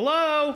Hello?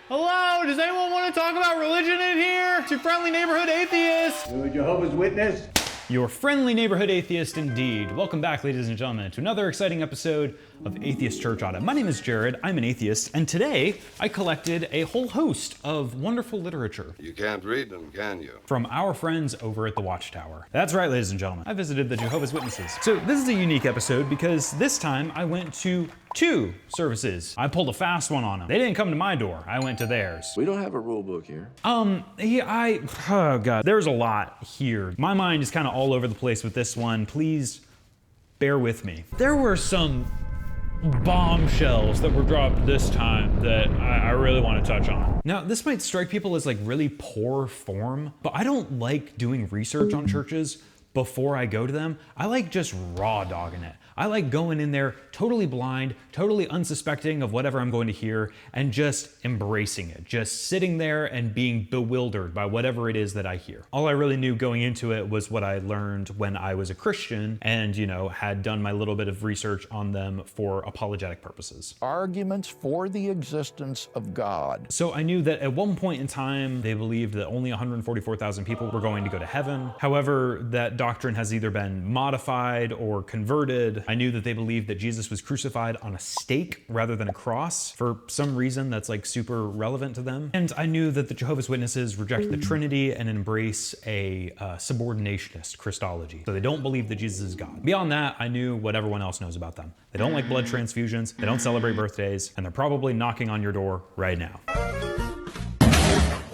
Hello? Does anyone want to talk about religion in here? It's your friendly neighborhood atheist. You're a Jehovah's Witness? Your friendly neighborhood atheist indeed. Welcome back, ladies and gentlemen, to another exciting episode of Atheist Church Audit. My name is Jared, I'm an atheist, and today I collected a whole host of wonderful literature. You can't read them, can you? From our friends over at the Watchtower. That's right, ladies and gentlemen. I visited the Jehovah's Witnesses. So this is a unique episode because this time I went to 2 services. I pulled a fast one on them. They didn't come to my door. I went to theirs. We don't have a rule book here. Oh God, there's a lot here. My mind is kind of all over the place with this one. Please bear with me. There were some bombshells that were dropped this time that I really want to touch on. Now, this might strike people as like really poor form, but I don't like doing research on churches before I go to them. I like just raw dogging it. I like going in there totally blind, totally unsuspecting of whatever I'm going to hear, and just embracing it. Just sitting there and being bewildered by whatever it is that I hear. All I really knew going into it was what I learned when I was a Christian and, had done my little bit of research on them for apologetic purposes. Arguments for the existence of God. So I knew that at one point in time, they believed that only 144,000 people were going to go to heaven. However, that doctrine has either been modified or converted. I knew that they believed that Jesus was crucified on a stake rather than a cross for some reason that's like super relevant to them. And I knew that the Jehovah's Witnesses reject the Trinity and embrace a subordinationist Christology. So they don't believe that Jesus is God. Beyond that, I knew what everyone else knows about them. They don't like blood transfusions, they don't celebrate birthdays, and they're probably knocking on your door right now.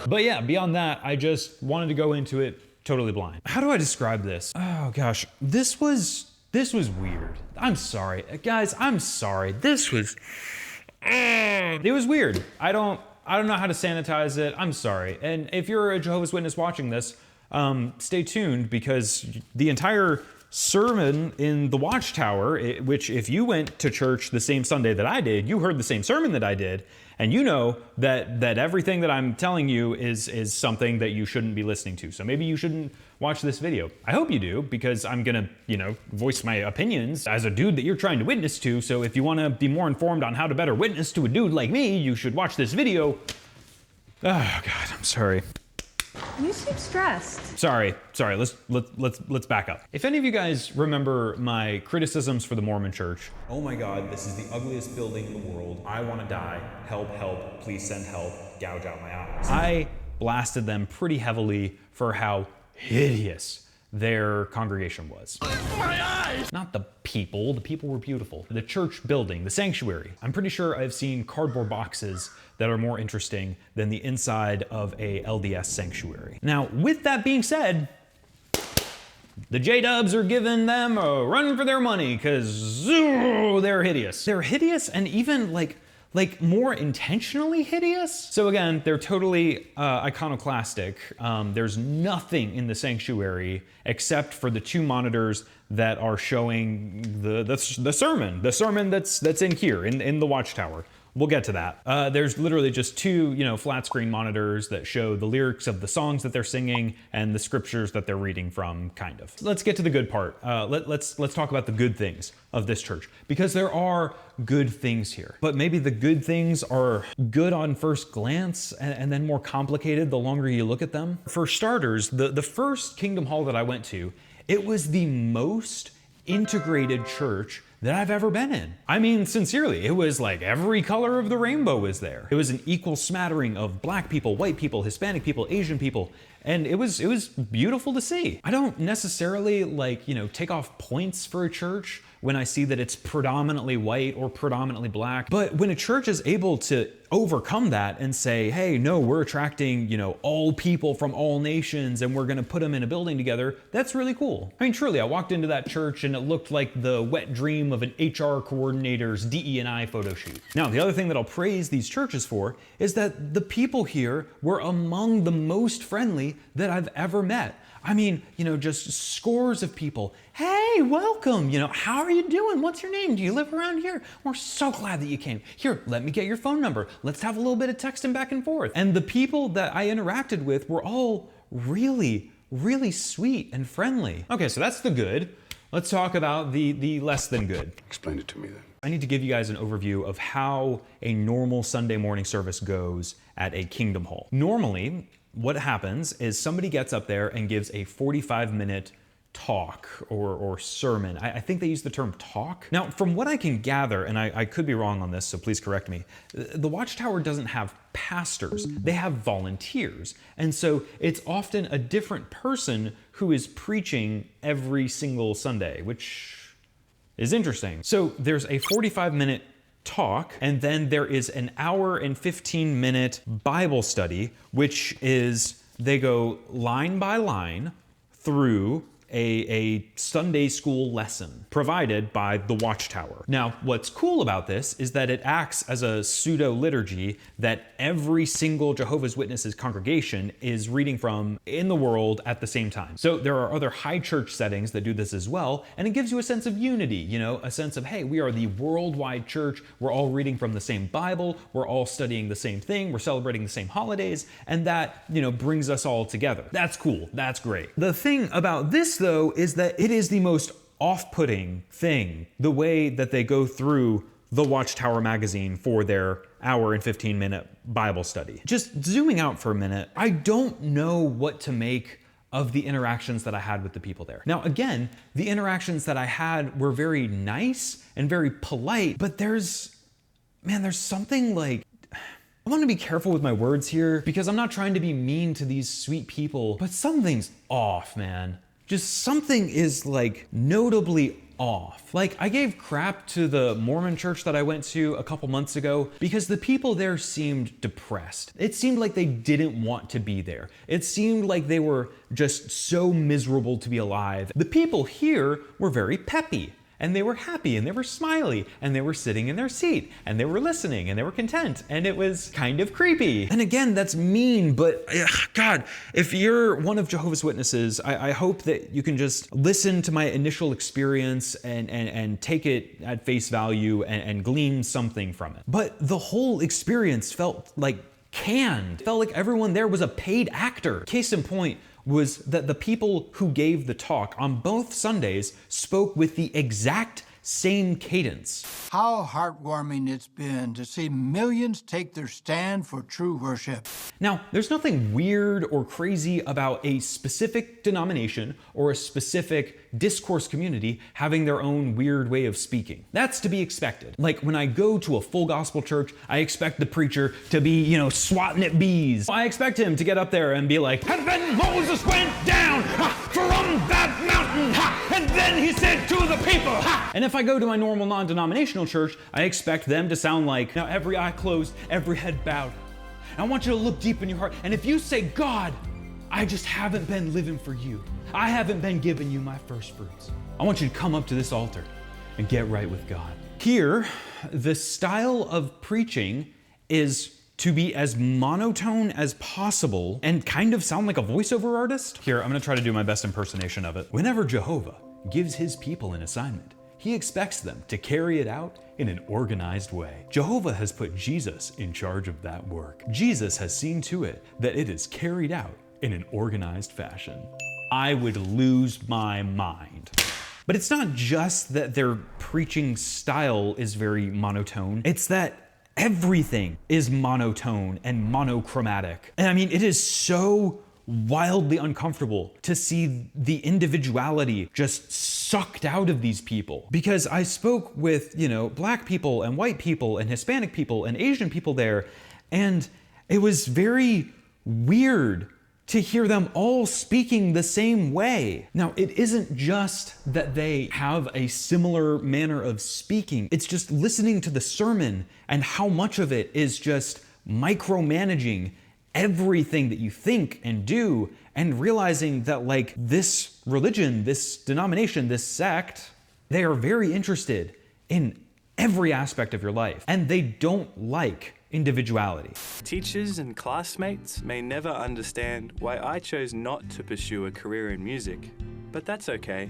But yeah, beyond that, I just wanted to go into it totally blind. How do I describe this? Oh gosh, this was weird. I'm sorry. Guys, I'm sorry. It was weird. I don't know how to sanitize it. I'm sorry. And if you're a Jehovah's Witness watching this, stay tuned because the entire sermon in the Watchtower, which if you went to church the same Sunday that I did, you heard the same sermon that I did, and you know that everything that I'm telling you is something that you shouldn't be listening to. So maybe you shouldn't watch this video. I hope you do, because I'm gonna, voice my opinions as a dude that you're trying to witness to. So if you wanna be more informed on how to better witness to a dude like me, you should watch this video. Oh God, I'm sorry. You seem stressed. Sorry. Let's back up. If any of you guys remember my criticisms for the Mormon Church, oh my God, this is the ugliest building in the world. I want to die. Help, please send help. Gouge out my eyes. I blasted them pretty heavily for how hideous their congregation was. My eyes! Not the people were beautiful. The church building, the sanctuary. I'm pretty sure I've seen cardboard boxes that are more interesting than the inside of a LDS sanctuary. Now, with that being said, the J-dubs are giving them a run for their money because they're hideous. They're hideous and even like more intentionally hideous. So again, they're totally iconoclastic. There's nothing in the sanctuary except for the 2 monitors that are showing the sermon that's in here in the Watchtower. We'll get to that. There's literally just 2, flat screen monitors that show the lyrics of the songs that they're singing and the scriptures that they're reading from, kind of. Let's get to the good part. Let's talk about the good things of this church, because there are good things here. But maybe the good things are good on first glance and then more complicated the longer you look at them. For starters, the first Kingdom Hall that I went to, it was the most integrated church that I've ever been in. I mean, sincerely, it was like every color of the rainbow was there. It was an equal smattering of black people, white people, Hispanic people, Asian people, and it was beautiful to see. I don't necessarily take off points for a church when I see that it's predominantly white or predominantly black, but when a church is able to overcome that and say, hey, no, we're attracting, all people from all nations and we're gonna put them in a building together, that's really cool. I mean, truly, I walked into that church and it looked like the wet dream of an HR coordinator's DE&I photo shoot. Now, the other thing that I'll praise these churches for is that the people here were among the most friendly that I've ever met. I mean, just scores of people. Hey, welcome. How are you doing? What's your name? Do you live around here? We're so glad that you came. Here, let me get your phone number. Let's have a little bit of texting back and forth. And the people that I interacted with were all really, really sweet and friendly. Okay, so that's the good. Let's talk about the less than good. Explain it to me then. I need to give you guys an overview of how a normal Sunday morning service goes at a Kingdom Hall. Normally, what happens is somebody gets up there and gives a 45-minute talk or sermon. I think they use the term talk. Now, from what I can gather, and I could be wrong on this, so please correct me, the Watchtower doesn't have pastors, they have volunteers. And so it's often a different person who is preaching every single Sunday, which is interesting. So there's a 45-minute talk, and then there is an hour and 15-minute Bible study, which is they go line by line through a Sunday school lesson provided by the Watchtower. Now, what's cool about this is that it acts as a pseudo liturgy that every single Jehovah's Witnesses congregation is reading from in the world at the same time. So there are other high church settings that do this as well, and it gives you a sense of unity, you know, a sense of, hey, we are the worldwide church, we're all reading from the same Bible, we're all studying the same thing, we're celebrating the same holidays, and that, you know, brings us all together. That's cool, that's great. The thing about this though is that it is the most off-putting thing, the way that they go through the Watchtower magazine for their hour and 15-minute Bible study. Just zooming out for a minute, I don't know what to make of the interactions that I had with the people there. Now again, the interactions that I had were very nice and very polite, but there's something like, I want to be careful with my words here because I'm not trying to be mean to these sweet people, but something's off, man. Just something is like notably off. Like I gave crap to the Mormon church that I went to a couple months ago because the people there seemed depressed. It seemed like they didn't want to be there. It seemed like they were just so miserable to be alive. The people here were very peppy. And they were happy and they were smiley and they were sitting in their seat and they were listening and they were content and it was kind of creepy. And again, that's mean, but God, if you're one of Jehovah's Witnesses, I hope that you can just listen to my initial experience and take it at face value and glean something from it. But the whole experience felt like canned. It felt like everyone there was a paid actor. Case in point, was that the people who gave the talk on both Sundays spoke with the exact same cadence. How heartwarming it's been to see millions take their stand for true worship. Now, there's nothing weird or crazy about a specific denomination or a specific discourse community having their own weird way of speaking. That's to be expected. Like when I go to a full gospel church, I expect the preacher to be, you know, swatting at bees. I expect him to get up there and be like, and then Moses went down from that mountain, and then he said to the people. And if I go to my normal non-denominational church, I expect them to sound like, now every eye closed, every head bowed. I want you to look deep in your heart. And if you say, God, I just haven't been living for you. I haven't been giving you my first fruits. I want you to come up to this altar and get right with God. Here, the style of preaching is to be as monotone as possible and kind of sound like a voiceover artist. Here, I'm gonna try to do my best impersonation of it. Whenever Jehovah gives his people an assignment, he expects them to carry it out in an organized way. Jehovah has put Jesus in charge of that work. Jesus has seen to it that it is carried out in an organized fashion. I would lose my mind. But it's not just that their preaching style is very monotone, it's that everything is monotone and monochromatic. And I mean, it is so wildly uncomfortable to see the individuality just sucked out of these people. Because I spoke with, you know, black people and white people and Hispanic people and Asian people there, and it was very weird to hear them all speaking the same way. Now, it isn't just that they have a similar manner of speaking, it's just listening to the sermon and how much of it is just micromanaging everything that you think and do, and realizing that like this religion, this denomination, this sect, they are very interested in every aspect of your life, and they don't like individuality. Teachers and classmates may never understand why I chose not to pursue a career in music, but that's okay.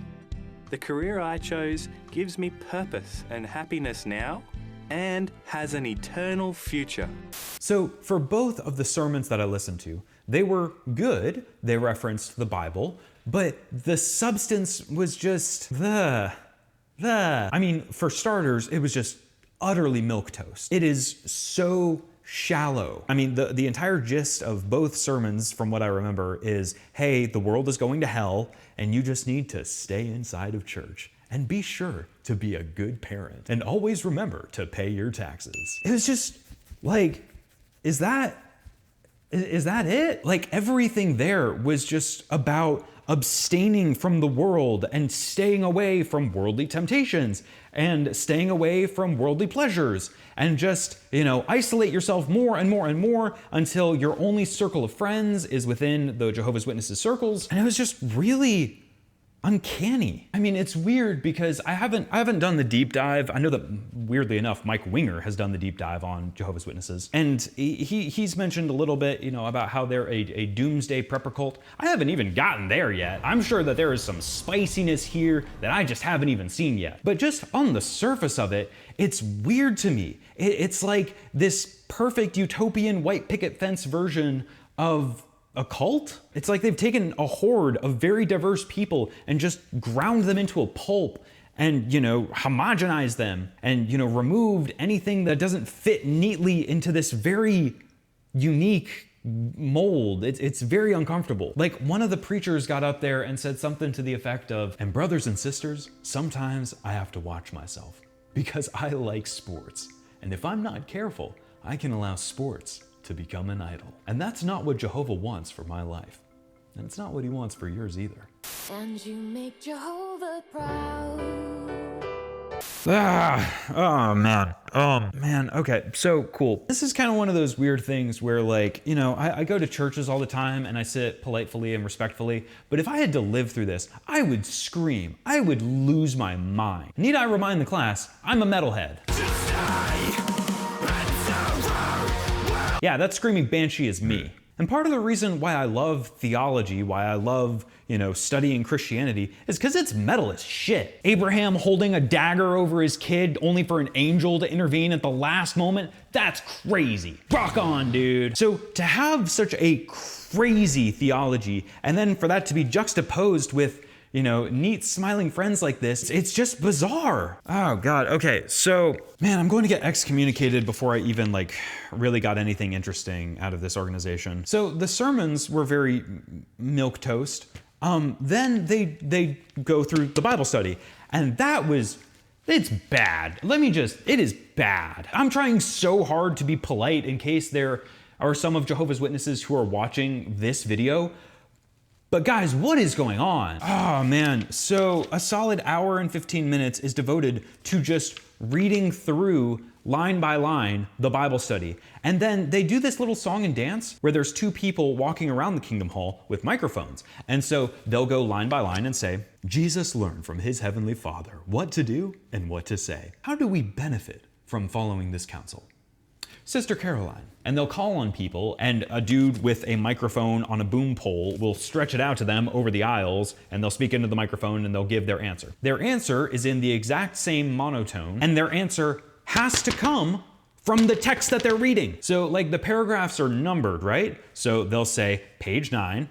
The career I chose gives me purpose and happiness now, and has an eternal future. So for both of the sermons that I listened to, they were good, they referenced the Bible, but the substance was just I mean, for starters, it was just utterly milquetoast. It is so shallow. I mean, the entire gist of both sermons, from what I remember, is, hey, the world is going to hell, and you just need to stay inside of church. And be sure to be a good parent. And always remember to pay your taxes. It was just like, is that it? Like, everything there was just about abstaining from the world and staying away from worldly temptations and staying away from worldly pleasures and just, isolate yourself more and more and more until your only circle of friends is within the Jehovah's Witnesses circles. And it was just really uncanny. I mean, it's weird because I haven't done the deep dive. I know that, weirdly enough, Mike Winger has done the deep dive on Jehovah's Witnesses, and he's mentioned a little bit, about how they're a doomsday prepper cult. I haven't even gotten there yet. I'm sure that there is some spiciness here that I just haven't even seen yet. But just on the surface of it, it's weird to me. It's like this perfect utopian white picket fence version of a cult? It's like they've taken a horde of very diverse people and just ground them into a pulp and, homogenized them and, removed anything that doesn't fit neatly into this very unique mold. It's very uncomfortable. Like, one of the preachers got up there and said something to the effect of, and brothers and sisters, sometimes I have to watch myself because I like sports. And if I'm not careful, I can allow sports to become an idol. And that's not what Jehovah wants for my life. And it's not what he wants for yours either. And you make Jehovah proud. Oh man, okay, so cool. This is kind of one of those weird things where, like, I go to churches all the time and I sit politely and respectfully, but if I had to live through this, I would scream. I would lose my mind. Need I remind the class, I'm a metalhead. Yeah, that screaming banshee is me. And part of the reason why I love theology, why I love, studying Christianity, is because it's metal as shit. Abraham holding a dagger over his kid only for an angel to intervene at the last moment, that's crazy. Rock on, dude. So to have such a crazy theology, and then for that to be juxtaposed with neat smiling friends like this, it's just bizarre. Oh God, okay, so, man, I'm going to get excommunicated before I even really got anything interesting out of this organization. So the sermons were very milquetoast. Then they go through the Bible study, and it's bad. It is bad. I'm trying so hard to be polite in case there are some of Jehovah's Witnesses who are watching this video. But guys, what is going on? Oh man, so a solid hour and 15 minutes is devoted to just reading through line by line the Bible study. And then they do this little song and dance where there's two people walking around the Kingdom Hall with microphones. And so they'll go line by line and say, Jesus learned from his heavenly Father what to do and what to say. How do we benefit from following this counsel? Sister Caroline. And they'll call on people, and a dude with a microphone on a boom pole will stretch it out to them over the aisles, and they'll speak into the microphone and they'll give their answer. Their answer is in the exact same monotone, and their answer has to come from the text that they're reading. So the paragraphs are numbered, right? So they'll say page 9,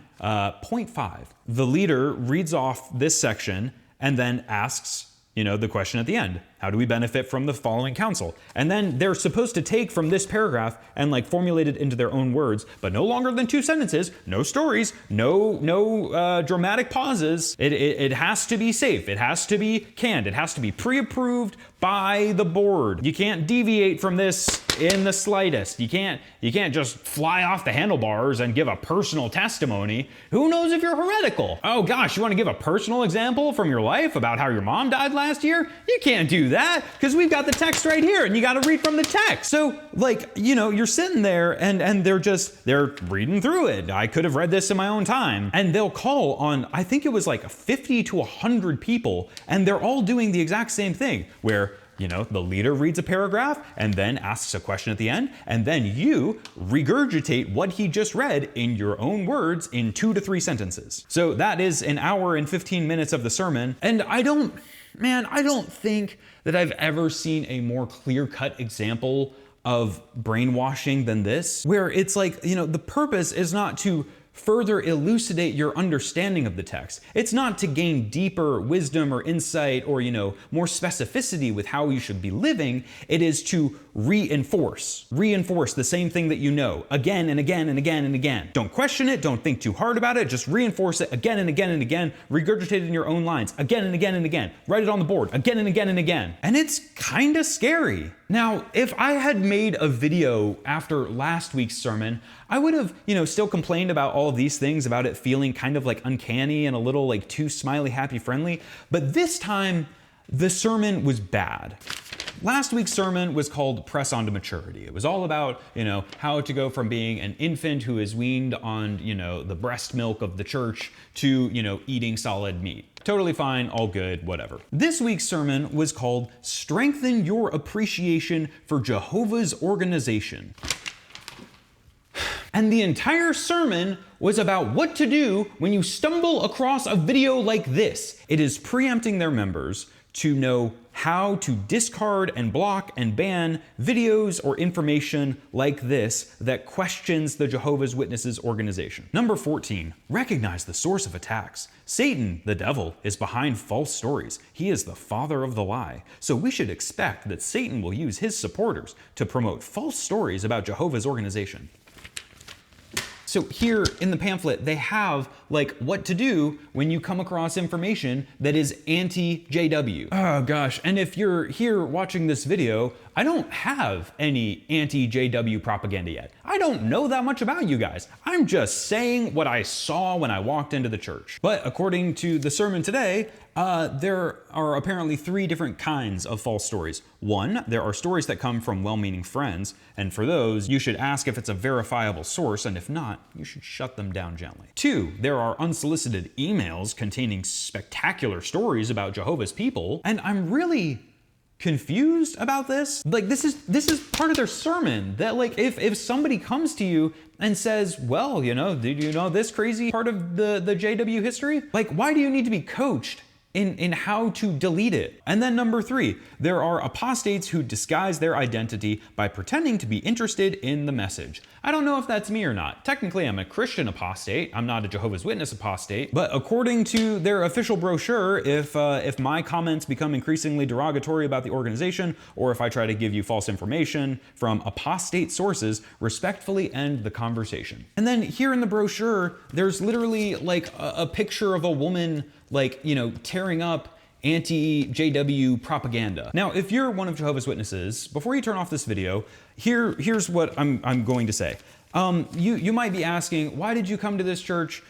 point 5. The leader reads off this section and then asks, the question at the end. How do we benefit from the following counsel? And then they're supposed to take from this paragraph and formulate it into their own words, but no longer than 2 sentences, no stories, no dramatic pauses. It has to be safe. It has to be canned. It has to be pre-approved by the board. You can't deviate from this in the slightest. You can't just fly off the handlebars and give a personal testimony. Who knows if you're heretical? Oh gosh, you want to give a personal example from your life about how your mom died last year? You can't do that because we've got the text right here and you got to read from the text. So you're sitting there and they're reading through it. I could have read this in my own time. And they'll call on, I think it was 50 to 100 people, and they're all doing the exact same thing where the leader reads a paragraph and then asks a question at the end, and then you regurgitate what he just read in your own words in 2 to 3 sentences. So that is an hour and 15 minutes of the sermon. And I don't think that I've ever seen a more clear-cut example of brainwashing than this, where it's the purpose is not to further elucidate your understanding of the text. It's not to gain deeper wisdom or insight or, more specificity with how you should be living. It is to reinforce the same thing that you know again and again and again and again. Don't question it. Don't think too hard about it. Just reinforce it again and again and again. Regurgitate it in your own lines again and again and again. Write it on the board again and again and again. And it's kind of scary. Now, if I had made a video after last week's sermon, I would have, still complained about all of these things, about it feeling kind of like uncanny and a little like too smiley, happy, friendly. But this time, the sermon was bad. Last week's sermon was called Press On to Maturity. It was all about, how to go from being an infant who is weaned on, the breast milk of the church to, eating solid meat. Totally fine, all good, whatever. This week's sermon was called Strengthen Your Appreciation for Jehovah's Organization. And the entire sermon was about what to do when you stumble across a video like this. It is preempting their members to know how to discard and block and ban videos or information like this that questions the Jehovah's Witnesses organization. Number 14, recognize the source of attacks. Satan, the devil, is behind false stories. He is the father of the lie. So we should expect that Satan will use his supporters to promote false stories about Jehovah's organization. So here in the pamphlet, they have like what to do when you come across information that is anti-JW. Oh gosh, and if you're here watching this video, I don't have any anti-JW propaganda yet. I don't know that much about you guys. I'm just saying what I saw when I walked into the church. But according to the sermon today, there are apparently 3 different kinds of false stories. 1, there are stories that come from well-meaning friends, and for those, you should ask if it's a verifiable source, and if not, you should shut them down gently. 2, there are unsolicited emails containing spectacular stories about Jehovah's people, and I'm really confused about this. Like, this is part of their sermon, that like if somebody comes to you and says, well, did you know this crazy part of the JW history? Like, why do you need to be coached in how to delete it? And then number 3, there are apostates who disguise their identity by pretending to be interested in the message. I don't know if that's me or not. Technically, I'm a Christian apostate. I'm not a Jehovah's Witness apostate. But according to their official brochure, if my comments become increasingly derogatory about the organization, or if I try to give you false information from apostate sources, respectfully end the conversation. And then here in the brochure, there's literally like a picture of a woman like, tearing up anti-JW propaganda. Now, if you're one of Jehovah's Witnesses, before you turn off this video, here's what I'm going to say. You might be asking, why did you come to this church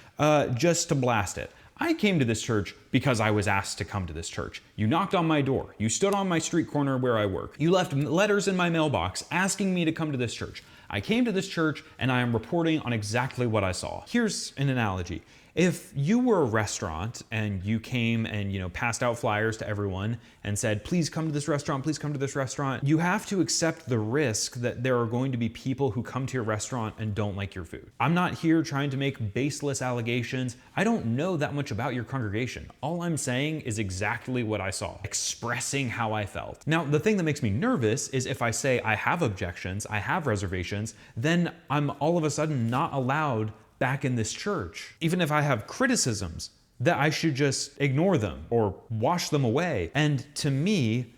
just to blast it? I came to this church because I was asked to come to this church. You knocked on my door. You stood on my street corner where I work. You left letters in my mailbox asking me to come to this church. I came to this church and I am reporting on exactly what I saw. Here's an analogy. If you were a restaurant and you came and passed out flyers to everyone and said, please come to this restaurant, please come to this restaurant, you have to accept the risk that there are going to be people who come to your restaurant and don't like your food. I'm not here trying to make baseless allegations. I don't know that much about your congregation. All I'm saying is exactly what I saw, expressing how I felt. Now, the thing that makes me nervous is if I say I have objections, I have reservations, then I'm all of a sudden not allowed back in this church. Even if I have criticisms, that I should just ignore them or wash them away. And to me,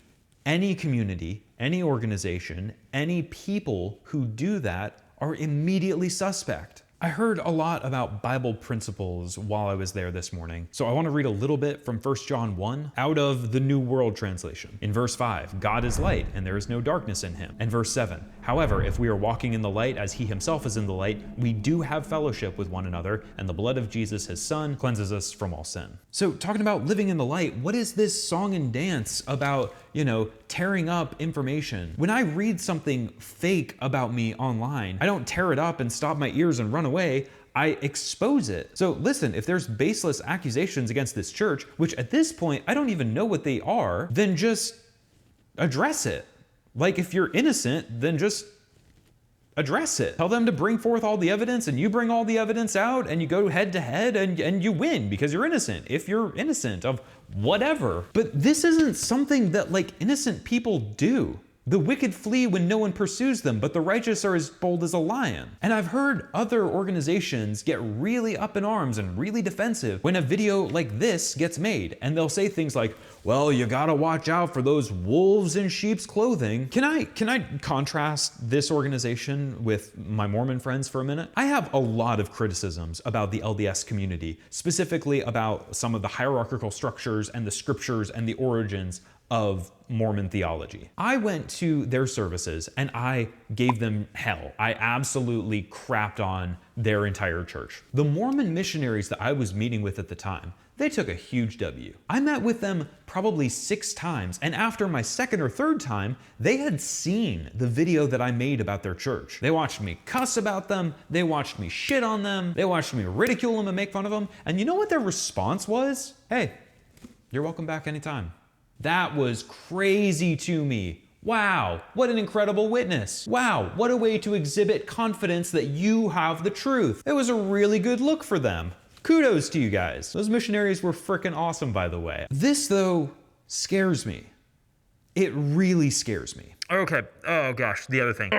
any community, any organization, any people who do that are immediately suspect. I heard a lot about Bible principles while I was there this morning, so I want to read a little bit from 1 John 1 out of the New World Translation. In verse 5, God is light, and there is no darkness in him. And verse 7, however, if we are walking in the light as he himself is in the light, we do have fellowship with one another, and the blood of Jesus, his son, cleanses us from all sin. So talking about living in the light, what is this song and dance about, tearing up information? When I read something fake about me online, I don't tear it up and stop my ears and run away. I expose it. So listen, if there's baseless accusations against this church, which at this point, I don't even know what they are, then just address it. Like, if you're innocent, then just address it. Tell them to bring forth all the evidence, and you bring all the evidence out, and you go head to head, and you win because you're innocent. If you're innocent of whatever. But this isn't something that like innocent people do. The wicked flee when no one pursues them, but the righteous are as bold as a lion. And I've heard other organizations get really up in arms and really defensive when a video like this gets made. And they'll say things like, well, you gotta watch out for those wolves in sheep's clothing. Can I contrast this organization with my Mormon friends for a minute? I have a lot of criticisms about the LDS community, specifically about some of the hierarchical structures and the scriptures and the origins of Mormon theology. I went to their services and I gave them hell. I absolutely crapped on their entire church. The Mormon missionaries that I was meeting with at the time, they took a huge W. I met with them probably 6 times, and after my second or third time, they had seen the video that I made about their church. They watched me cuss about them, they watched me shit on them, they watched me ridicule them and make fun of them, and you know what their response was? Hey, you're welcome back anytime. That was crazy to me. Wow, what an incredible witness. Wow, what a way to exhibit confidence that you have the truth. It was a really good look for them. Kudos to you guys. Those missionaries were freaking awesome, by the way. This, though, scares me. It really scares me. Okay, oh gosh, the other thing.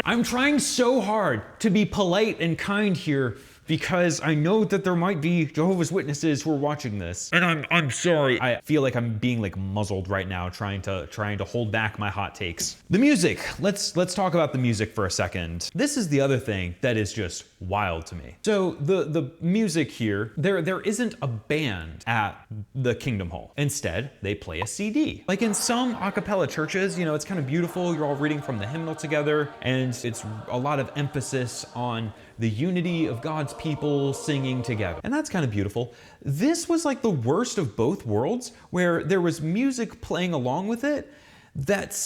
I'm trying so hard to be polite and kind here because I know that there might be Jehovah's Witnesses who are watching this. And I'm sorry. I feel like I'm being like muzzled right now, trying to hold back my hot takes. The music. Let's talk about the music for a second. This is the other thing that is just wild to me. So the music here, there isn't a band at the Kingdom Hall. Instead, they play a CD. Like in some a cappella churches, you know, it's kind of beautiful. You're all reading from the hymnal together, and it's a lot of emphasis on the unity of God's people singing together. And that's kind of beautiful. This was like the worst of both worlds, where there was music playing along with it that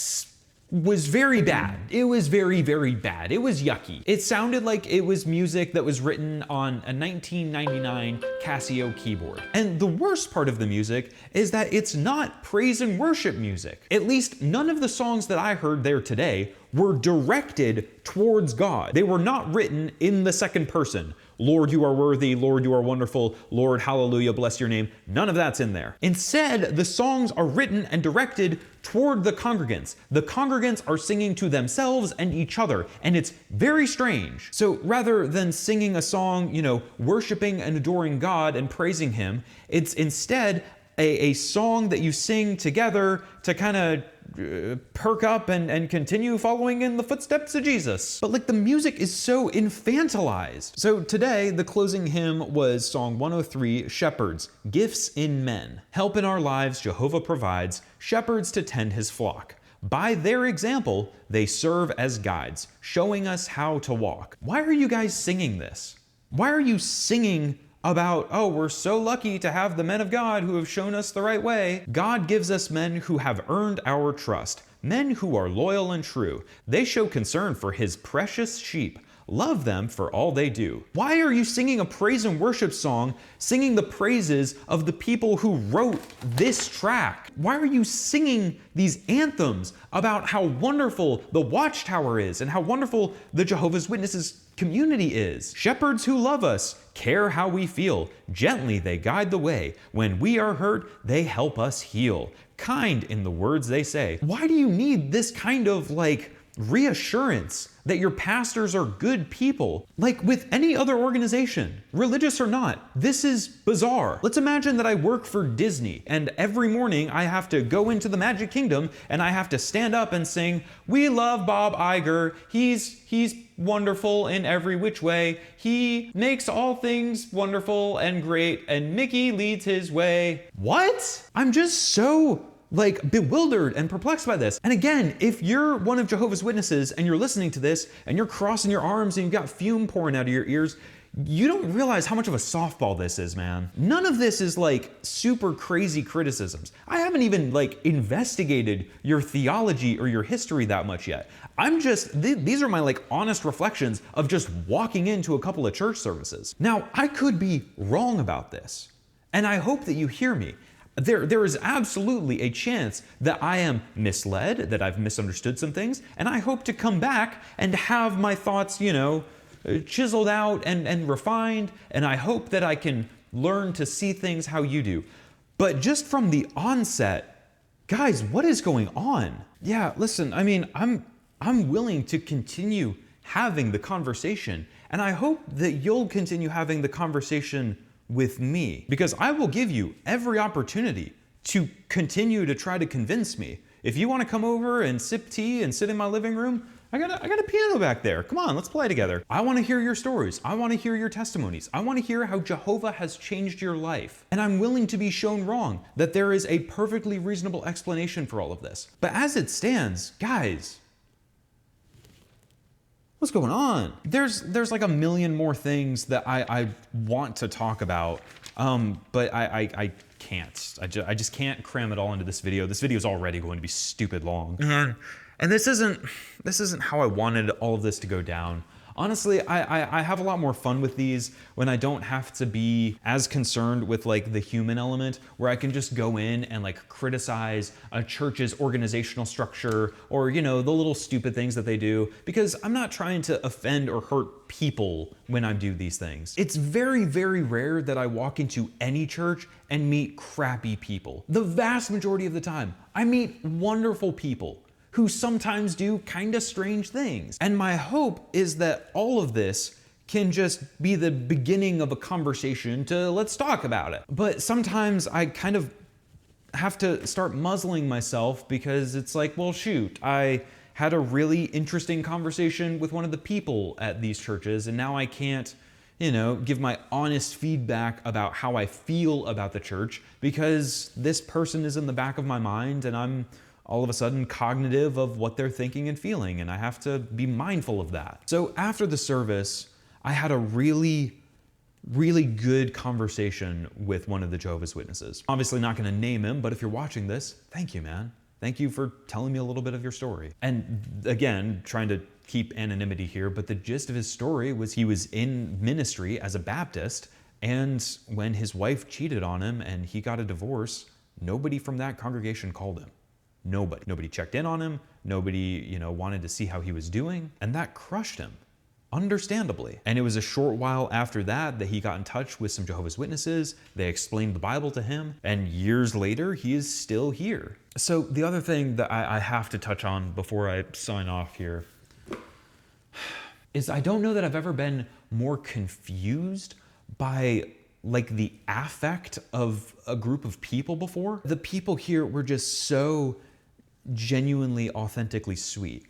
was very bad. It was very, very bad. It was yucky. It sounded like it was music that was written on a 1999 Casio keyboard. And the worst part of the music is that it's not praise and worship music. At least none of the songs that I heard there today were directed towards God. They were not written in the second person. Lord, you are worthy. Lord, you are wonderful. Lord, hallelujah, bless your name. None of that's in there. Instead, the songs are written and directed toward the congregants. The congregants are singing to themselves and each other, and it's very strange. So rather than singing a song, you know, worshiping and adoring God and praising Him, it's instead a song that you sing together to kind of perk up and continue following in the footsteps of Jesus. But like the music is so infantilized. So today, the closing hymn was Song 103, Shepherds, Gifts in Men. Help in our lives Jehovah provides, shepherds to tend His flock. By their example, they serve as guides, showing us how to walk. Why are you guys singing this? Why are you singing about, oh, we're so lucky to have the men of God who have shown us the right way? God gives us men who have earned our trust, men who are loyal and true. They show concern for His precious sheep. Love them for all they do. Why are you singing a praise and worship song, singing the praises of the people who wrote this track? Why are you singing these anthems about how wonderful the Watchtower is and how wonderful the Jehovah's Witnesses community is? Shepherds who love us, care how we feel. Gently they guide the way. When we are hurt, they help us heal. Kind in the words they say. Why do you need this kind of like reassurance that your pastors are good people? Like with any other organization, religious or not, this is bizarre. Let's imagine that I work for Disney and every morning I have to go into the Magic Kingdom and I have to stand up and sing, "We love Bob Iger. He's wonderful in every which way. He makes all things wonderful and great, and Mickey leads his way." What? I'm just so like bewildered and perplexed by this. And again, if you're one of Jehovah's Witnesses and you're listening to this and you're crossing your arms and you've got fume pouring out of your ears, you don't realize how much of a softball this is, man. None of this is like super crazy criticisms. I haven't even like investigated your theology or your history that much yet. I'm just, these are my like honest reflections of just walking into a couple of church services. Now, I could be wrong about this, and I hope that you hear me. There is absolutely a chance that I am misled, that I've misunderstood some things, and I hope to come back and have my thoughts, you know, chiseled out and refined, and I hope that I can learn to see things how you do. But just from the onset, Guys, what is going on? Yeah, listen, I mean, I'm willing to continue having the conversation, and I hope that you'll continue having the conversation with me, because I will give you every opportunity to continue to try to convince me. If you want to come over and sip tea and sit in my living room, I got a piano back there. Come on, let's play together. I want to hear your stories. I want to hear your testimonies. I want to hear how Jehovah has changed your life. And I'm willing to be shown wrong, that there is a perfectly reasonable explanation for all of this. But as it stands, guys, what's going on? There's like a million more things that I want to talk about, but I can't. I just can't cram it all into this video. This video is already going to be stupid long. And this isn't how I wanted all of this to go down. Honestly, I have a lot more fun with these when I don't have to be as concerned with like the human element, where I can just go in and like criticize a church's organizational structure, or, you know, the little stupid things that they do, because I'm not trying to offend or hurt people when I do these things. It's very, very rare that I walk into any church and meet crappy people. The vast majority of the time, I meet wonderful people who sometimes do kind of strange things. And my hope is that all of this can just be the beginning of a conversation to let's talk about it. But sometimes I kind of have to start muzzling myself, because it's like, well, shoot, I had a really interesting conversation with one of the people at these churches, and now I can't, you know, give my honest feedback about how I feel about the church, because this person is in the back of my mind and I'm all of a sudden cognitive of what they're thinking and feeling, and I have to be mindful of that. So after the service, I had a really good conversation with one of the Jehovah's Witnesses. Obviously not gonna name him, but if you're watching this, thank you, man. Thank you for telling me a little bit of your story. And again, trying to keep anonymity here, but the gist of his story was he was in ministry as a Baptist, and when his wife cheated on him and he got a divorce, nobody from that congregation called him. Nobody checked in on him. Nobody, you know, wanted to see how he was doing. And that crushed him, understandably. And it was a short while after that that he got in touch with some Jehovah's Witnesses. They explained the Bible to him. And years later, he is still here. So the other thing that I have to touch on before I sign off here is I don't know that I've ever been more confused by like the affect of a group of people before. The people here were just so genuinely, authentically sweet.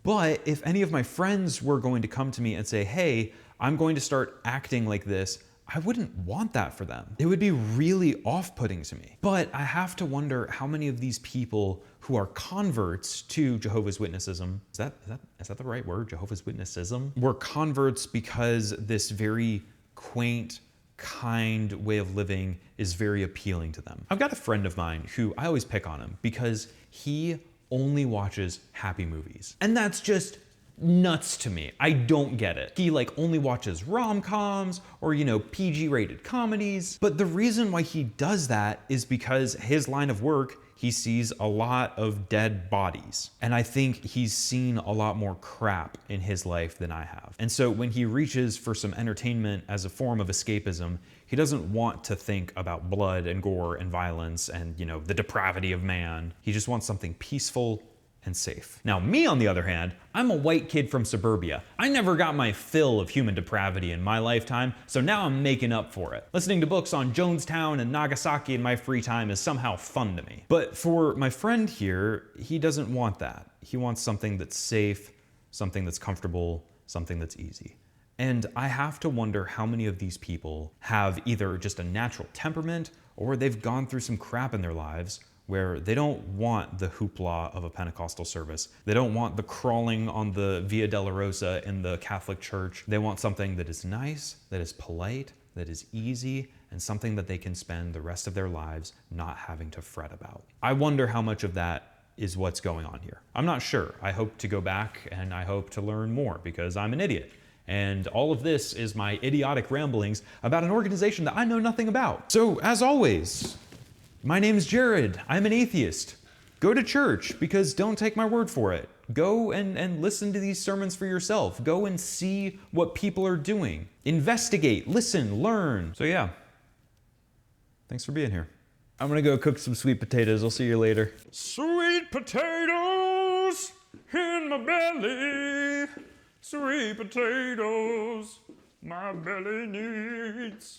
But if any of my friends were going to come to me and say, hey, I'm going to start acting like this, I wouldn't want that for them. It would be really off-putting to me. But I have to wonder how many of these people who are converts to Jehovah's Witnessism, is that the right word, Jehovah's Witnessism, were converts because this very quaint, kind way of living is very appealing to them. I've got a friend of mine who I always pick on him because he only watches happy movies. And that's just nuts to me. I don't get it. He like only watches rom-coms or, you know, PG-rated comedies. But the reason why he does that is because his line of work, he sees a lot of dead bodies. And I think he's seen a lot more crap in his life than I have. And so when he reaches for some entertainment as a form of escapism, he doesn't want to think about blood and gore and violence and, you know, the depravity of man. He just wants something peaceful and safe. Now, me, on the other hand, I'm a white kid from suburbia. I never got my fill of human depravity in my lifetime, so now I'm making up for it. Listening to books on Jonestown and Nagasaki in my free time is somehow fun to me. But for my friend here, he doesn't want that. He wants something that's safe, something that's comfortable, something that's easy. And I have to wonder how many of these people have either just a natural temperament or they've gone through some crap in their lives where they don't want the hoopla of a Pentecostal service. They don't want the crawling on the Via Dolorosa in the Catholic Church. They want something that is nice, that is polite, that is easy, and something that they can spend the rest of their lives not having to fret about. I wonder how much of that is what's going on here. I'm not sure. I hope to go back and I hope to learn more because I'm an idiot. And all of this is my idiotic ramblings about an organization that I know nothing about. So as always, my name's Jared. I'm an atheist. Go to church, because don't take my word for it. Go and listen to these sermons for yourself. Go and see what people are doing. Investigate, listen, learn. So yeah, thanks for being here. I'm gonna go cook some sweet potatoes. I'll see you later. Sweet potatoes in my belly. Sweet potatoes my belly needs.